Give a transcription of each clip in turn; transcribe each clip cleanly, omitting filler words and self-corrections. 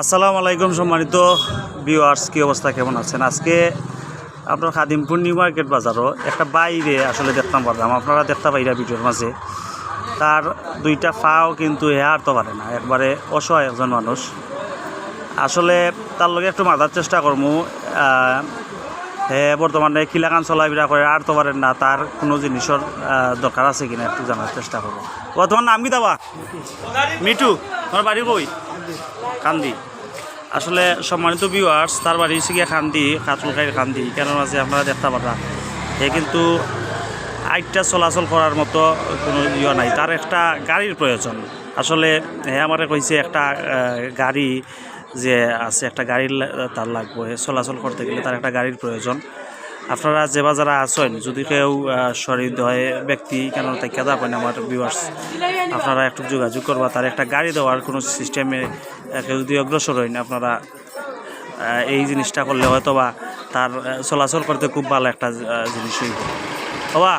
আসসালামু আলাইকুম সম্মানিত ভিউয়ার্স, কি অবস্থা, কেমন আছেন? আজকে আপনার খাদিমপুর নিউ মার্কেট বাজারও একটা বাইরে আসলে দেখতাম পারলাম, আপনারা দেখতে পাইরা ভিডিওর মাঝে। তার দুইটা পাও কিন্তু হাঁটতে পারে না, একবারে অসহায় একজন মানুষ। আসলে তার লগে একটু মাথার চেষ্টা করবো। বর্তমানে কিলাকান চলাফেরা করে হাঁটতে পারেন না, তার কোনো জিনিসের দরকার আছে কিনা একটু জানার চেষ্টা করবো। তোমার নাম কি দাবা? মিঠু। তোমার বাড়ি কই? কান্দি। আসলে সম্মানিত ভিউয়ার্স, তার বাড়ি হচ্ছে গিয়ে কান্দি, কাতলখাইয়ের কান্দি। কেন আছে আপনারা দেখতে পারা, এ কিন্তু আইটটা চলাচল করার মতো কোনো ইয়ে নাই, তার একটা গাড়ির প্রয়োজন। আসলে আমারে কইছে একটা গাড়ি যে আছে, একটা গাড়ির তার লাগবে চলাচল করতে গেলে, তার একটা গাড়ির প্রয়োজন। আপনারা যে বাজারে আছেন, যদি কেউ সহৃদয় ব্যক্তি কেন তাই কেদা পান আমার ভিউয়ার্স, আপনারা একটু যোগাযোগ করবা, তার একটা গাড়ি দেওয়ার কোনো সিস্টেমে কেউ যদি অগ্রসর হইন, আপনারা এই জিনিসটা করলে হয়তো বা তার চলাচল করতে খুব ভালো একটা জিনিস হইব। বাবা,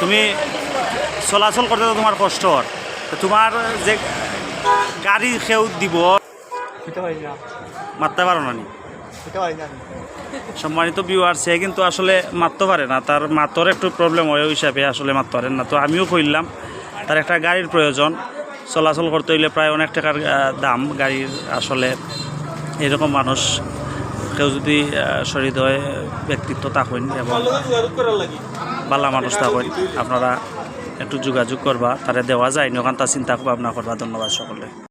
তুমি চলাচল করতে তো তোমার কষ্ট, তোমার যে গাড়ি কেউ দিব মারতে পারো না নি? সম্মানিত ভিউয়ার্স, সে কিন্তু আসলে মারতে পারে না, তার মাতর একটু প্রবলেম হয়, ওই হিসাবে আসলে মারতে পারেন না। তো আমিও কইলাম তার একটা গাড়ির প্রয়োজন, চলাচল করতে হইলে প্রায় অনেক টাকার দাম গাড়ির। আসলে এরকম মানুষ কেউ যদি সহৃদয় ব্যক্তিত্ব থাকেন এবং ভালো মানুষ থাকেন, আপনারা একটু যোগাযোগ করবা, তারা দেওয়া যায় ওখান তা চিন্তা ভাবনা করবা। ধন্যবাদ সকলে।